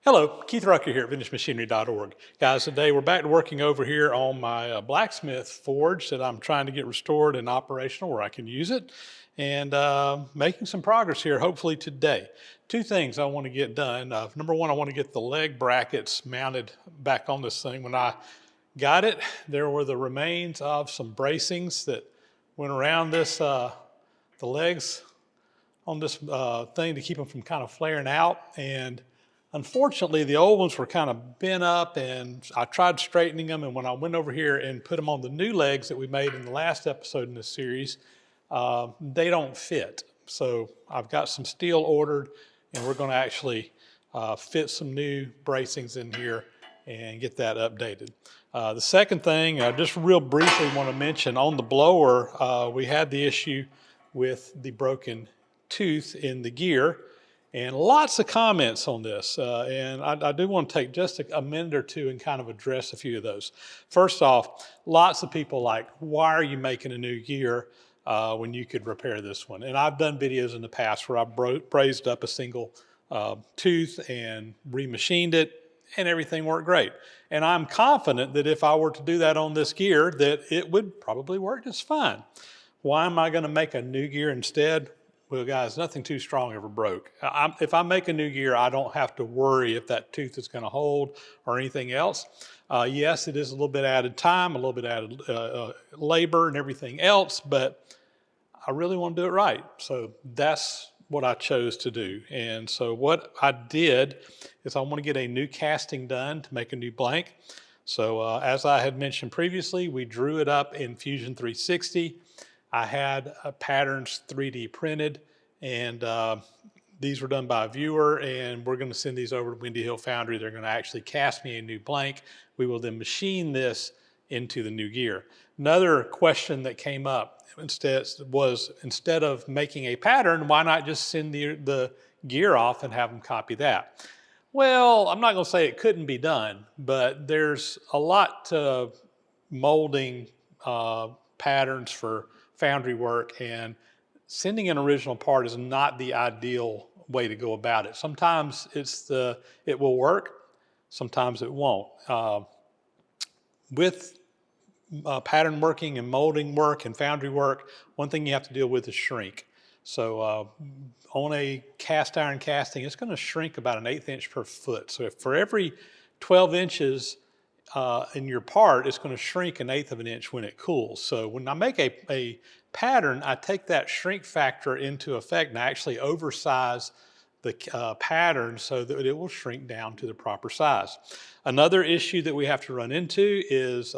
Hello, Keith Rucker here at VintageMachinery.org. Guys, today we're back to working over here on my blacksmith forge that I'm trying to get restored and operational where I can use it, and making some progress here hopefully today. Two things I want to get done. Number one, I want to get the leg brackets mounted back on this thing. When I got it, there were the remains of some bracings that went around this, the legs on this thing to keep them from kind of flaring out. And unfortunately, the old ones were kind of bent up, and I tried straightening them. And when I went over here and put them on the new legs that we made in the last episode in this series, they don't fit. So I've got some steel ordered, and we're going to actually fit some new bracings in here and get that updated. The second thing, I just real briefly want to mention, on the blower, we had the issue with the broken tooth in the gear, and lots of comments on this. And I do want to take just a minute or two and kind of address a few of those. First off, lots of people like, why are you making a new gear when you could repair this one? And I've done videos in the past where I've brazed up a single tooth and remachined it, and everything worked great. And I'm confident that if I were to do that on this gear, that it would probably work just fine. Why am I going to make a new gear instead? Well, guys, nothing too strong ever broke. If I make a new gear, I don't have to worry if that tooth is going to hold or anything else. Yes, it is a little bit added time, a little bit added labor and everything else, but I really want to do it right. So that's what I chose to do. And so what I did is I want to get a new casting done to make a new blank. So as I had mentioned previously, we drew it up in Fusion 360. I had patterns 3D printed, and these were done by a viewer, and we're going to send these over to Windy Hill Foundry. They're going to actually cast me a new blank. We will then machine this into the new gear. Another question that came up instead of making a pattern, why not just send the gear off and have them copy that? Well, I'm not going to say it couldn't be done, but there's a lot to molding patterns for foundry work, and sending an original part is not the ideal way to go about it. Sometimes it will work, sometimes it won't. With pattern working and molding work and foundry work, one thing you have to deal with is shrink. So on a cast iron casting, it's going to shrink about 1/8 inch per foot. So if for every 12 inches in your part, it's going to shrink 1/8 of an inch when it cools. So when I make a pattern, I take that shrink factor into effect and I actually oversize the pattern so that it will shrink down to the proper size. Another issue that we have to run into is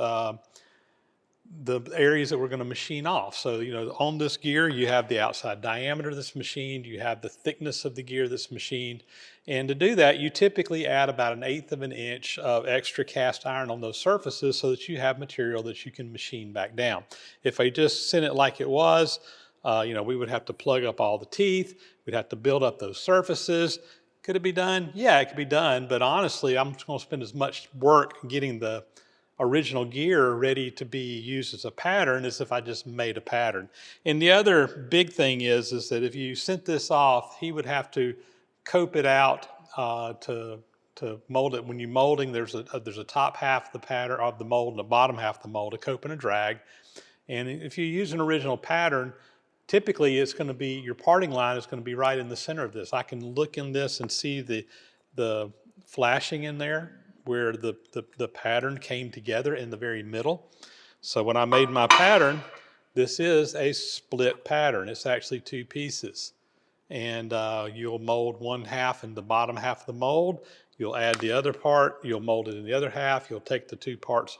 the areas that we're going to machine off. So, on this gear, you have the outside diameter that's machined, you have the thickness of the gear that's machined. And to do that, you typically add about 1/8 of an inch of extra cast iron on those surfaces so that you have material that you can machine back down. If I just sent it like it was, we would have to plug up all the teeth, we'd have to build up those surfaces. Could it be done? Yeah, it could be done, but honestly, I'm just going to spend as much work getting the original gear ready to be used as a pattern as if I just made a pattern. And the other big thing is that if you sent this off, he would have to cope it out to mold it. When you're molding, there's a top half of the pattern of the mold and the bottom half of the mold, a cope and a drag. And if you use an original pattern, typically it's going to be, your parting line is going to be right in the center of this. I can look in this and see the flashing in there where the pattern came together in the very middle. So when I made my pattern, this is a split pattern. It's actually two pieces. And you'll mold one half in the bottom half of the mold. You'll add the other part. You'll mold it in the other half. You'll take the two parts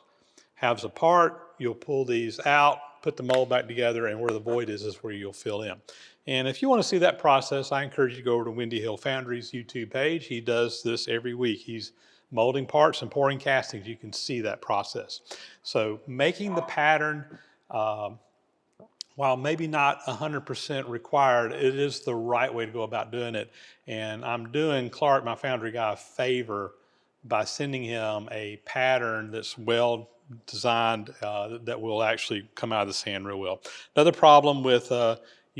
halves apart. You'll pull these out, put the mold back together, and where the void is where you'll fill in. And if you want to see that process, I encourage you to go over to Windy Hill Foundry's YouTube page. He does this every week. He's molding parts and pouring castings. You can see that process. So making the pattern, while maybe not 100% required, it is the right way to go about doing it. And I'm doing Clark, my foundry guy, a favor by sending him a pattern that's well designed that will actually come out of this hand real well. Another problem with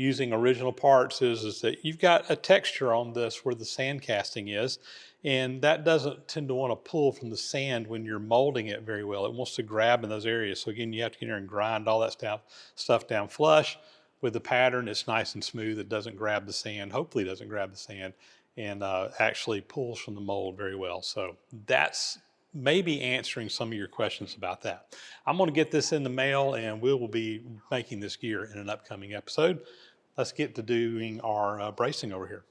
using original parts is that you've got a texture on this where the sand casting is, And that doesn't tend to want to pull from the sand when you're molding it very well. It wants to grab in those areas. So again, you have to get in there and grind all that stuff down flush. With the pattern, it's nice and smooth. It doesn't grab the sand, hopefully it doesn't grab the sand, and actually pulls from the mold very well. So that's maybe answering some of your questions about that. I'm going to get this in the mail, and we will be making this gear in an upcoming episode. Let's get to doing our bracing over here.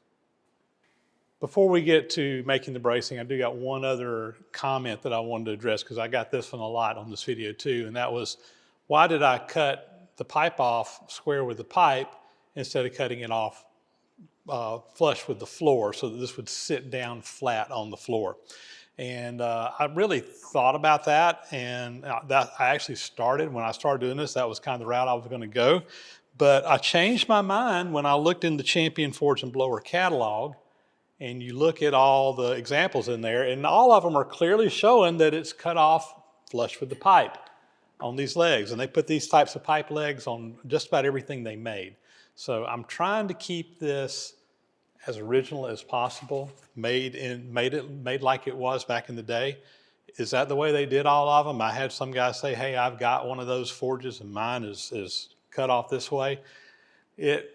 Before we get to making the bracing, I do got one other comment that I wanted to address, because I got this one a lot on this video too, and that was, why did I cut the pipe off square with the pipe instead of cutting it off flush with the floor, so that this would sit down flat on the floor? And I really thought about that, and that I actually started, when I started doing this, that was kind of the route I was going to go. But I changed my mind when I looked in the Champion Forge and Blower catalog, and you look at all the examples in there, and all of them are clearly showing that it's cut off flush with the pipe on these legs. And they put these types of pipe legs on just about everything they made. So I'm trying to keep this as original as possible, made like it was back in the day. Is that the way they did all of them? I had some guy say, hey, I've got one of those forges and mine is cut off this way.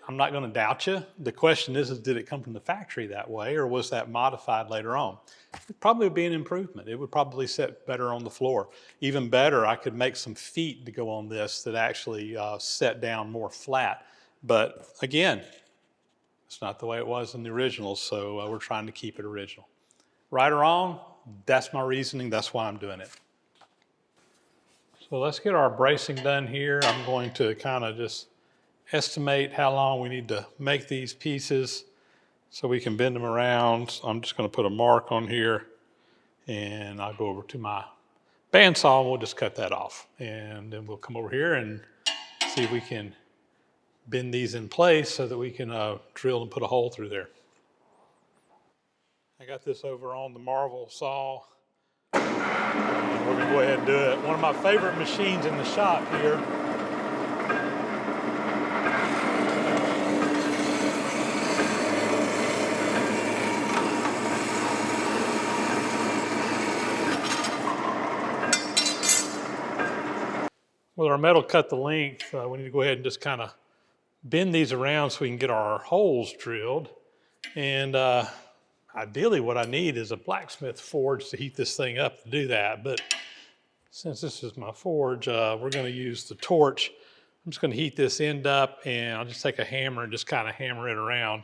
I'm not going to doubt you. The question is, did it come from the factory that way, or was that modified later on? It probably would be an improvement. It would probably sit better on the floor. Even better, I could make some feet to go on this that actually set down more flat. But again, it's not the way it was in the originals, so we're trying to keep it original. Right or wrong, that's my reasoning. That's why I'm doing it. So let's get our bracing done here. I'm going to kind of just estimate how long we need to make these pieces so we can bend them around. So I'm just going to put a mark on here, and I'll go over to my bandsaw and we'll just cut that off. And then we'll come over here and see if we can bend these in place so that we can drill and put a hole through there. I got this over on the Marvel saw. And we're going to go ahead and do it. One of my favorite machines in the shop here. With our metal cut the length, we need to go ahead and just kind of bend these around so we can get our holes drilled. And ideally what I need is a blacksmith forge to heat this thing up to do that. But since this is my forge, we're going to use the torch. I'm just going to heat this end up, and I'll just take a hammer and just kind of hammer it around,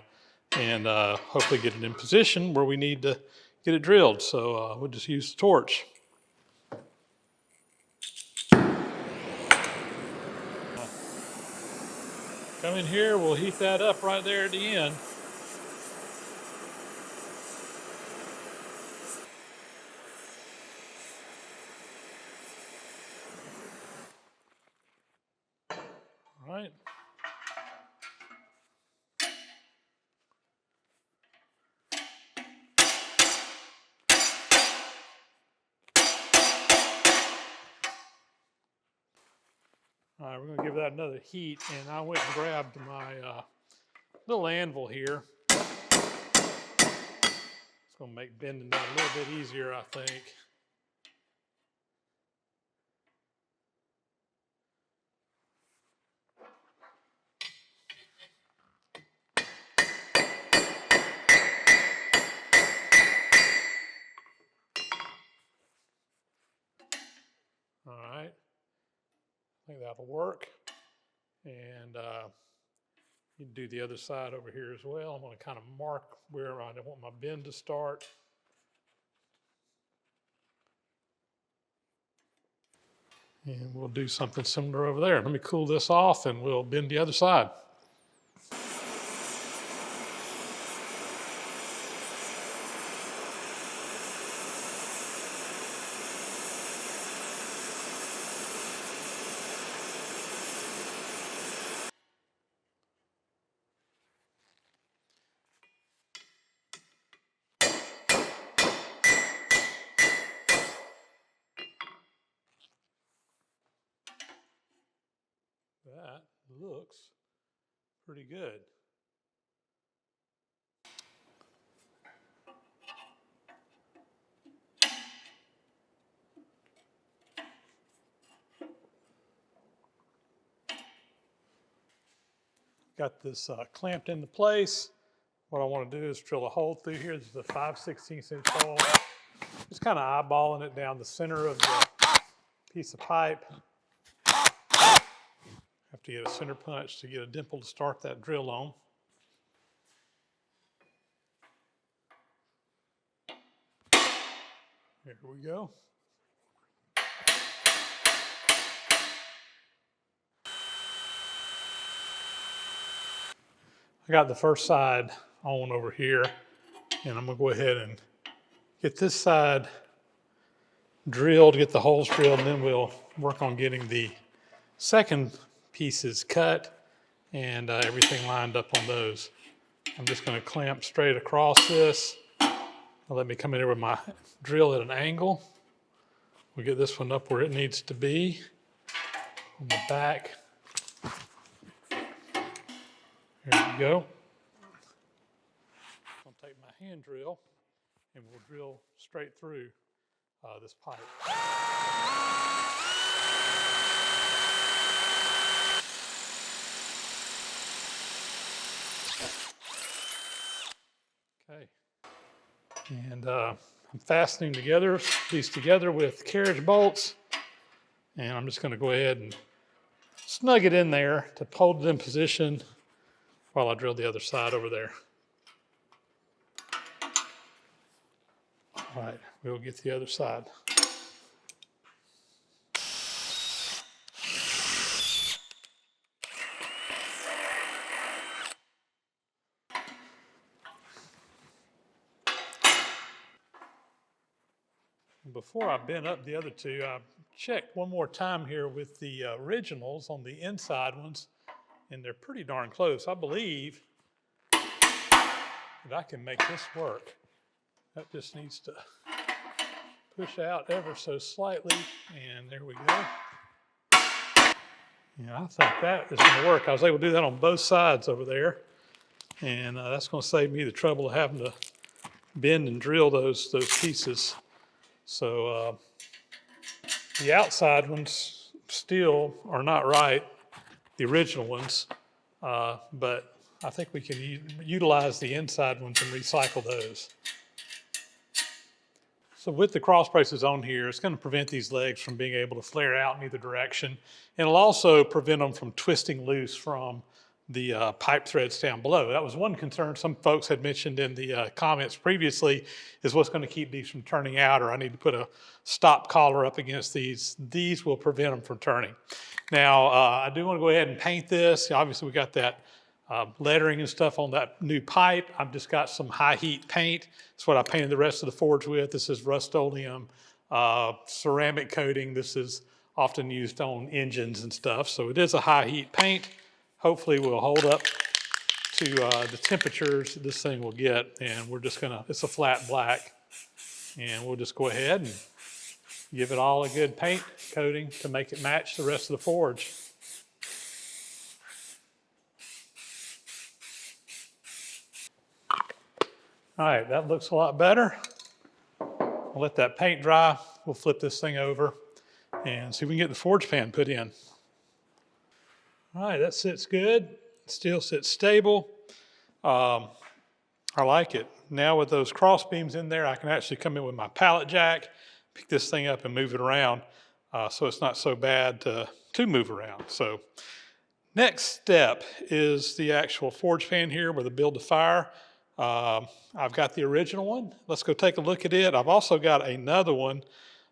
and hopefully get it in position where we need to get it drilled. So we'll just use the torch. Come in here, we'll heat that up right there at the end. All right. All right, we're going to give that another heat, and I went and grabbed my little anvil here. It's going to make bending that a little bit easier, I think. All right, I think that'll work. And you can do the other side over here as well. I'm going to kind of mark where I want my bend to start. And we'll do something similar over there. Let me cool this off, and we'll bend the other side. That looks pretty good. got this clamped into place. What I want to do is drill a hole through here. This is a 5/16 inch hole. Just kind of eyeballing it down the center of the piece of pipe. Have to get a center punch to get a dimple to start that drill on. Here we go. I got the first side on over here, and I'm gonna go ahead and get this side drilled, get the holes drilled, and then we'll work on getting the second pieces cut and everything lined up on those. I'm just gonna clamp straight across this. Let me come in here with my drill at an angle. We'll get this one up where it needs to be on the back. There we go. I'll take my hand drill and we'll drill straight through this pipe. Okay. And I'm fastening these together with carriage bolts. And I'm just going to go ahead and snug it in there to hold it in position while I drill the other side over there. All right, we'll get the other side. Before I bend up the other two, I checked one more time here with the originals on the inside ones, and they're pretty darn close. I believe that I can make this work. That just needs to push out ever so slightly, and there we go. Yeah, I think that is going to work. I was able to do that on both sides over there, and that's going to save me the trouble of having to bend and drill those pieces. So the outside ones still are not right, the original ones, but I think we can utilize the inside ones and recycle those. So with the cross braces on here, it's going to prevent these legs from being able to flare out in either direction. And it'll also prevent them from twisting loose from the pipe threads down below. That was one concern some folks had mentioned in the comments previously, is what's going to keep these from turning out, or I need to put a stop collar up against these. These will prevent them from turning. Now, I do want to go ahead and paint this. Obviously, we got that lettering and stuff on that new pipe. I've just got some high heat paint. That's what I painted the rest of the forge with. This is Rust-Oleum ceramic coating. This is often used on engines and stuff. So it is a high heat paint. Hopefully will hold up to the temperatures this thing will get. And we're just gonna, it's a flat black. And we'll just go ahead and give it all a good paint coating to make it match the rest of the forge. All right, that looks a lot better. I'll let that paint dry. We'll flip this thing over and see if we can get the forge pan put in. All right, that sits good. Still sits stable. I like it. Now with those cross beams in there, I can actually come in with my pallet jack, pick this thing up and move it around, so it's not so bad to move around. So next step is the actual forge pan here with a build to fire. I've got the original one. Let's go take a look at it. I've also got another one,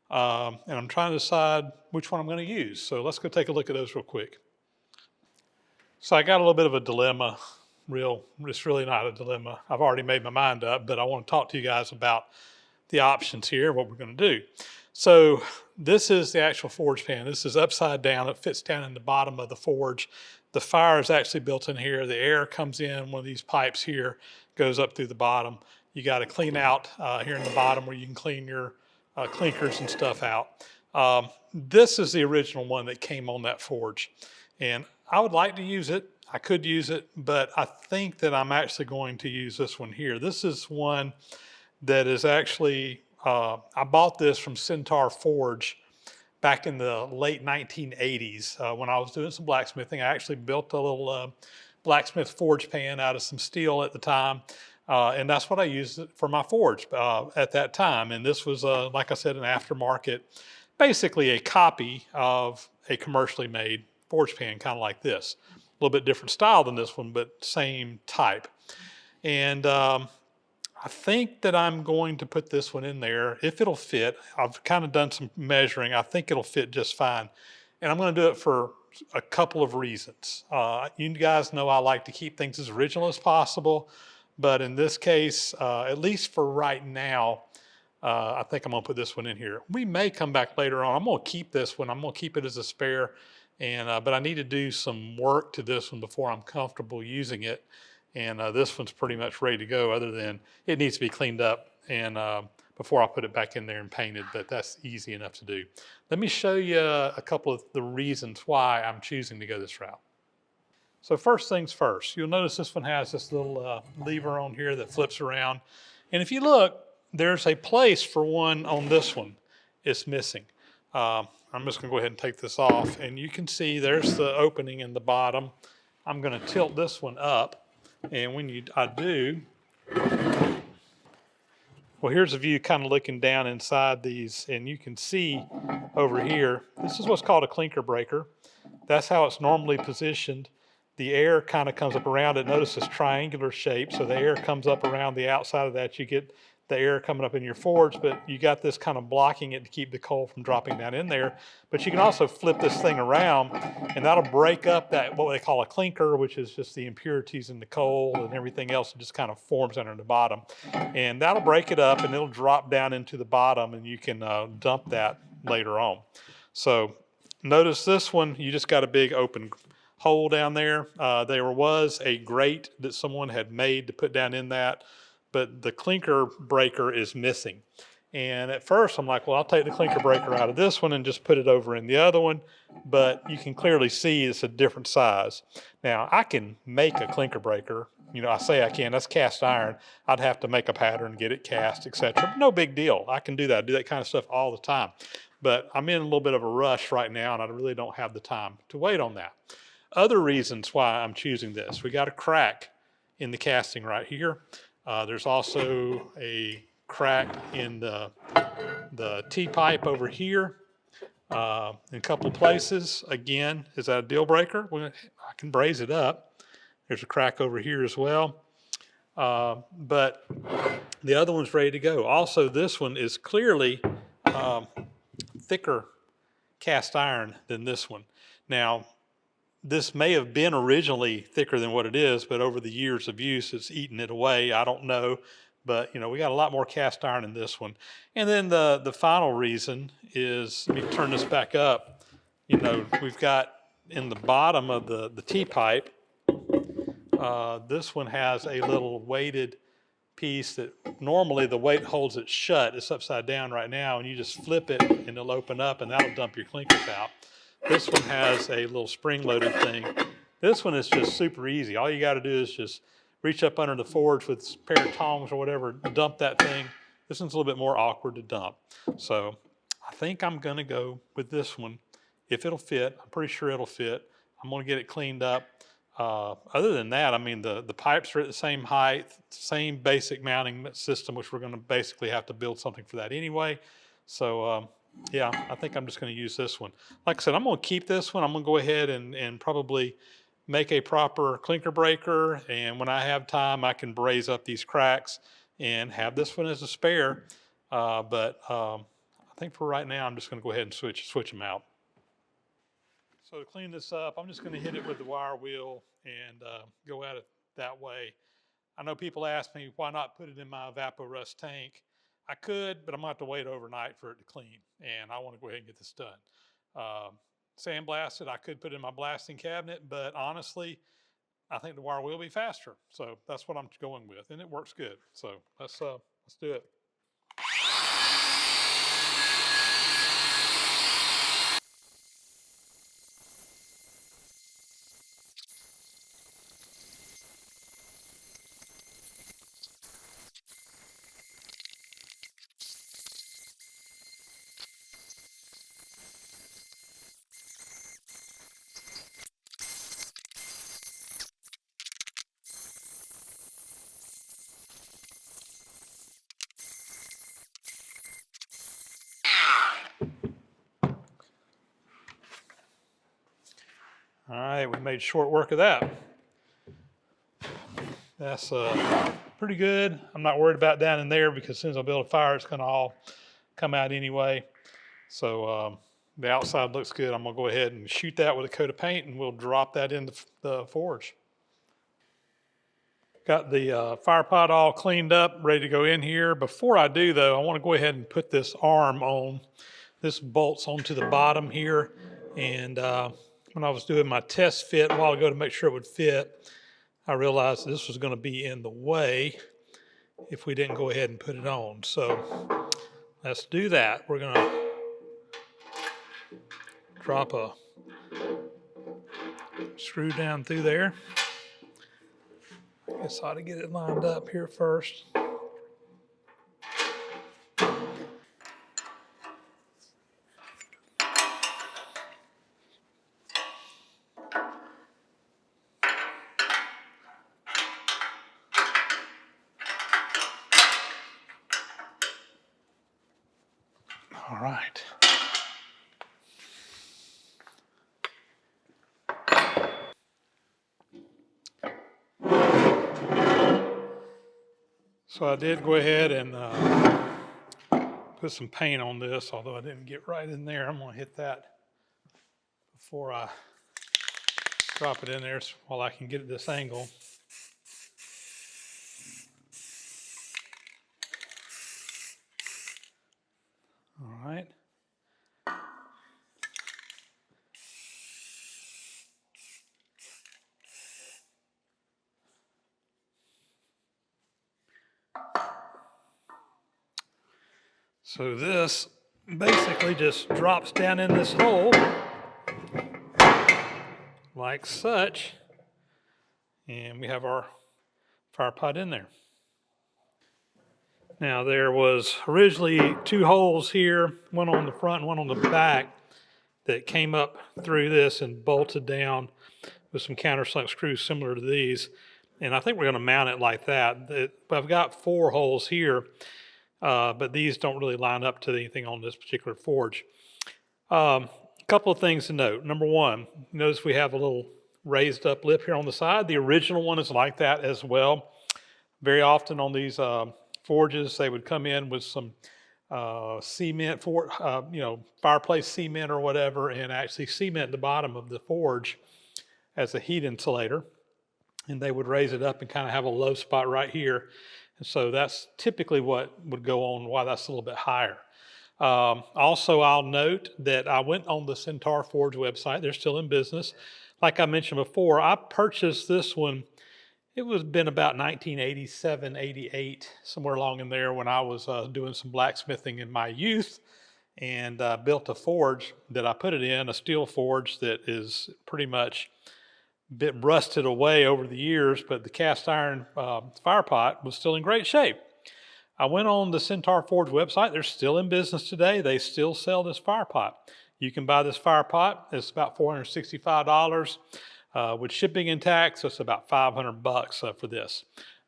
and I'm trying to decide which one I'm going to use. So let's go take a look at those real quick. So I got a little bit of a dilemma. It's really not a dilemma. I've already made my mind up, but I want to talk to you guys about the options here, what we're going to do. So this is the actual forge pan. This is upside down. It fits down in the bottom of the forge. The fire is actually built in here. The air comes in one of these pipes here, goes up through the bottom. You got to clean out here in the bottom where you can clean your clinkers and stuff out. This is the original one that came on that forge. And I would like to use it. I could use it, but I think that I'm actually going to use this one here. This is one that is actually, I bought this from Centaur Forge back in the late 1980s when I was doing some blacksmithing. I actually built a little blacksmith forge pan out of some steel at the time. And that's what I used for my forge at that time. And this was, like I said, an aftermarket, basically a copy of a commercially made forge pan, kind of like this. A little bit different style than this one, but same type. And I think that I'm going to put this one in there if it'll fit. I've kind of done some measuring. I think it'll fit just fine. And I'm going to do it for a couple of reasons. You guys know I like to keep things as original as possible. But in this case, at least for right now, I think I'm going to put this one in here. We may come back later on. I'm going to keep this one. I'm going to keep it as a spare. But I need to do some work to this one before I'm comfortable using it. And this one's pretty much ready to go, other than it needs to be cleaned up and before I put it back in there and painted, but that's easy enough to do. Let me show you a couple of the reasons why I'm choosing to go this route. So first things first, you'll notice this one has this little lever on here that flips around. And if you look, there's a place for one on this one. It's missing. I'm just gonna go ahead and take this off, and you can see there's the opening in the bottom. I'm gonna tilt this one up. And when I do, well, here's a view kind of looking down inside these, and you can see over here, this is what's called a clinker breaker. That's how it's normally positioned. The air kind of comes up around it. Notice this triangular shape, so the air comes up around the outside of that. You get the air coming up in your forge, but you got this kind of blocking it to keep the coal from dropping down in there. But you can also flip this thing around, and that'll break up that, what they call a clinker, which is just the impurities in the coal and everything else that just kind of forms under the bottom. And that'll break it up, and it'll drop down into the bottom, and you can dump that later on. So notice this one, you just got a big open hole down there. There was a grate that someone had made to put down in that, but the clinker breaker is missing. And at first I'm like, well, I'll take the clinker breaker out of this one and just put it over in the other one. But you can clearly see it's a different size. Now I can make a clinker breaker. You know, I say I can, that's cast iron. I'd have to make a pattern, get it cast, etc. No big deal. I can do that. I do that kind of stuff all the time. But I'm in a little bit of a rush right now, and I really don't have the time to wait on that. Other reasons why I'm choosing this. We got a crack in the casting right here. There's also a crack in the T-pipe over here in a couple of places. Again, is that a deal breaker? Well, I can braze it up. There's a crack over here as well. But the other one's ready to go. Also, this one is clearly thicker cast iron than this one. Now, this may have been originally thicker than what it is, but over the years of use, it's eaten it away. I don't know, but you know, we got a lot more cast iron in this one. And then the final reason is, let me turn this back up. You know, we've got in the bottom of the T-pipe, this one has a little weighted piece that normally the weight holds it shut. It's upside down right now, and you just flip it and it'll open up, and that'll dump your clinkers out. This one has a little spring-loaded thing. This one is just super easy. All you got to do is just reach up under the forge with a pair of tongs or whatever, dump that thing. This one's a little bit more awkward to dump. So I think I'm going to go with this one. If it'll fit, I'm pretty sure it'll fit. I'm going to get it cleaned up. Other than that, I mean, the pipes are at the same height, same basic mounting system, which we're going to basically have to build something for that anyway. So yeah, I think I'm just going to use this one. Like I said, I'm going to keep this one. I'm going to go ahead and probably make a proper clinker breaker. And when I have time, I can braze up these cracks and have this one as a spare. But I think for right now, I'm just going to go ahead and switch them out. So to clean this up, I'm just going to hit it with the wire wheel and go at it that way. I know people ask me, why not put it in my Evapo-Rust tank? I could, but I'm going to have to wait overnight for it to clean, and I want to go ahead and get this done. Sandblast it, I could put it in my blasting cabinet, but honestly, I think the wire will be faster. So that's what I'm going with, and it works good. So let's do it. we made short work of that. That's pretty good. I'm not worried about down in there because as soon as I build a fire, it's going to all come out anyway. So the outside looks good. I'm going to go ahead and shoot that with a coat of paint, and we'll drop that in the forge. Got the fire pot all cleaned up, ready to go in here. Before I do, though, I want to go ahead and put this arm on. This bolts onto the bottom here. And when I was doing my test fit a while ago to make sure it would fit, I realized this was going to be in the way if we didn't go ahead and put it on. So let's do that. We're going to drop a screw down through there. I guess I ought to get it lined up here first. All right. So I did go ahead and put some paint on this, although I didn't get right in there. I'm going to hit that before I drop it in there while I can get at this angle. All right. So this basically just drops down in this hole like such, and we have our fire pot in there. Now there was originally two holes here, one on the front and one on the back, that came up through this and bolted down with some countersunk screws similar to these. And I think we're going to mount it like that. I've got 4 holes here, but these don't really line up to anything on this particular forge. A couple of things to note. Number one, notice we have a little raised up lip here on the side. The original one is like that as well. Very often on these forges, they would come in with some cement, fireplace cement or whatever, and actually cement the bottom of the forge as a heat insulator. And they would raise it up and kind of have a low spot right here. And so that's typically what would go on, why that's a little bit higher. Also, I'll note that I went on the Centaur Forge website. They're still in business. Like I mentioned before, I purchased this one. It was been about 1987, 88, somewhere along in there when I was doing some blacksmithing in my youth, and built a forge that I put it in, a steel forge that is pretty much bit rusted away over the years, but the cast iron fire pot was still in great shape. I went on the Centaur Forge website. They're still in business today. They still sell this fire pot. You can buy this fire pot. It's about $465. With shipping and tax, it's about $500 for this.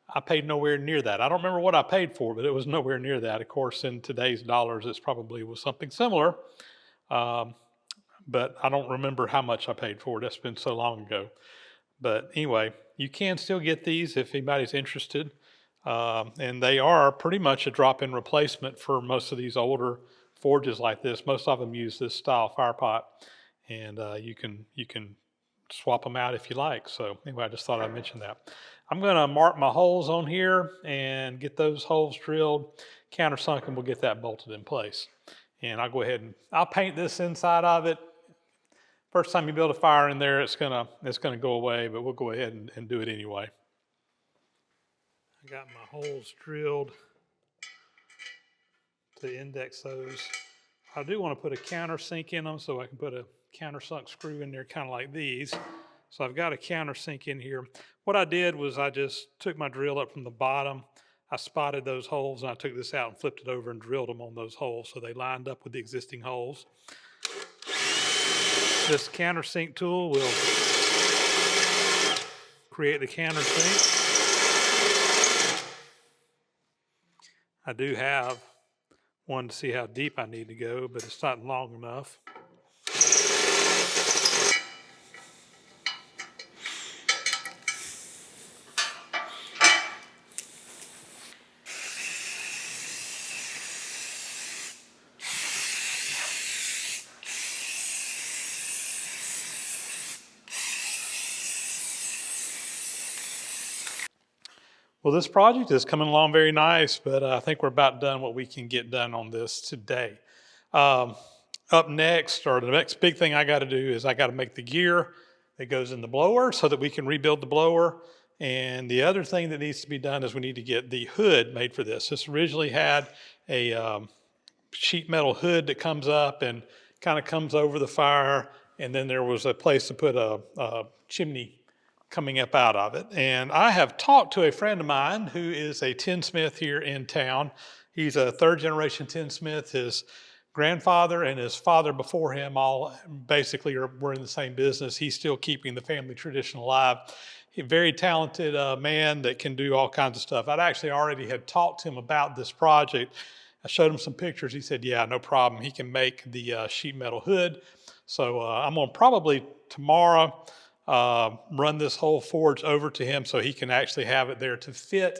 I paid nowhere near that. I don't remember what I paid for, but it was nowhere near that. Of course, in today's dollars, it's probably was something similar. But I don't remember how much I paid for it. That's been so long ago. But anyway, you can still get these if anybody's interested. And they are pretty much a drop-in replacement for most of these older forges like this. Most of them use this style fire pot, and you can swap them out if you like. So anyway, I just thought I'd mention that. I'm going to mark my holes on here and get those holes drilled, countersunk, and we'll get that bolted in place. And I'll go ahead and I'll paint this inside of it. First time you build a fire in there, it's gonna go away, but we'll go ahead and do it anyway. I got my holes drilled to index those. I do want to put a countersink in them so I can put a countersunk screw in there kind of like these. So I've got a countersink in here. What I did was I just took my drill up from the bottom. I spotted those holes and I took this out and flipped it over and drilled them on those holes so they lined up with the existing holes. This countersink tool will create the countersink. I do have one to see how deep I need to go, but it's not long enough. Well, this project is coming along very nice, but I think we're about done what we can get done on this today. Um, Up next, or the next big thing I got to do is I got to make the gear that goes in the blower so that we can rebuild the blower. And the other thing that needs to be done is we need to get the hood made for this. This originally had a sheet metal hood that comes up and kind of comes over the fire, and then there was a place to put a chimney coming up out of it. And I have talked to a friend of mine who is a tinsmith here in town. He's a third generation tinsmith. His grandfather and his father before him all basically were in the same business. He's still keeping the family tradition alive. He's a very talented man that can do all kinds of stuff. I'd actually already had talked to him about this project. I showed him some pictures. He said, yeah, no problem. He can make the sheet metal hood. So I'm going to probably tomorrow run this whole forge over to him so he can actually have it there to fit.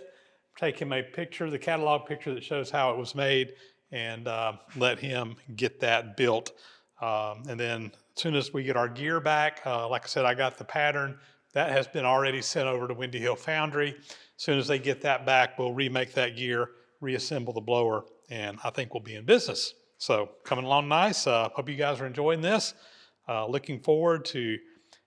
Take him a picture, the catalog picture that shows how it was made, and let him get that built. And then as soon as we get our gear back, like I said, I got the pattern. That has been already sent over to Windy Hill Foundry. As soon as they get that back, we'll remake that gear, reassemble the blower, and I think we'll be in business. So coming along nice. Hope you guys are enjoying this. Looking forward to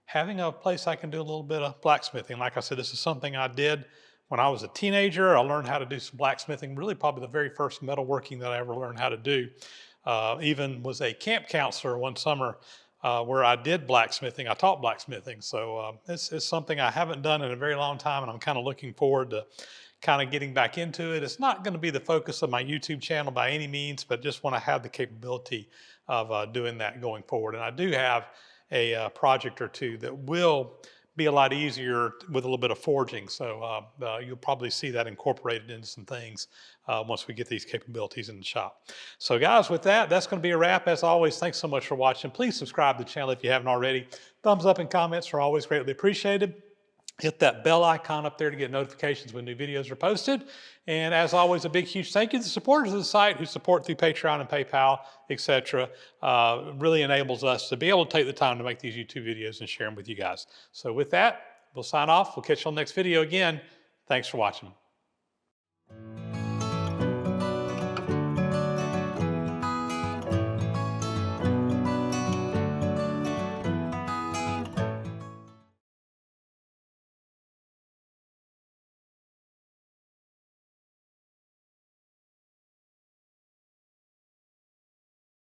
having a place I can do a little bit of blacksmithing. Like I said, this is something I did when I was a teenager. I learned how to do some blacksmithing, really probably the very first metalworking that I ever learned how to do. Even was a camp counselor one summer where I did blacksmithing. I taught blacksmithing. So it's something I haven't done in a very long time, and I'm kind of looking forward to kind of getting back into it. It's not going to be the focus of my YouTube channel by any means, but just want to have the capability of doing that going forward. And I do have a project or two that will be a lot easier with a little bit of forging. So you'll probably see that incorporated into some things once we get these capabilities in the shop. So guys, with that, that's going to be a wrap. As always, thanks so much for watching. Please subscribe to the channel if you haven't already. Thumbs up and comments are always greatly appreciated. Hit that bell icon up there to get notifications when new videos are posted. And as always, a big, huge thank you to the supporters of the site who support through Patreon and PayPal, etc. Really enables us to be able to take the time to make these YouTube videos and share them with you guys. So with that, we'll sign off. We'll catch you on the next video again. Thanks for watching.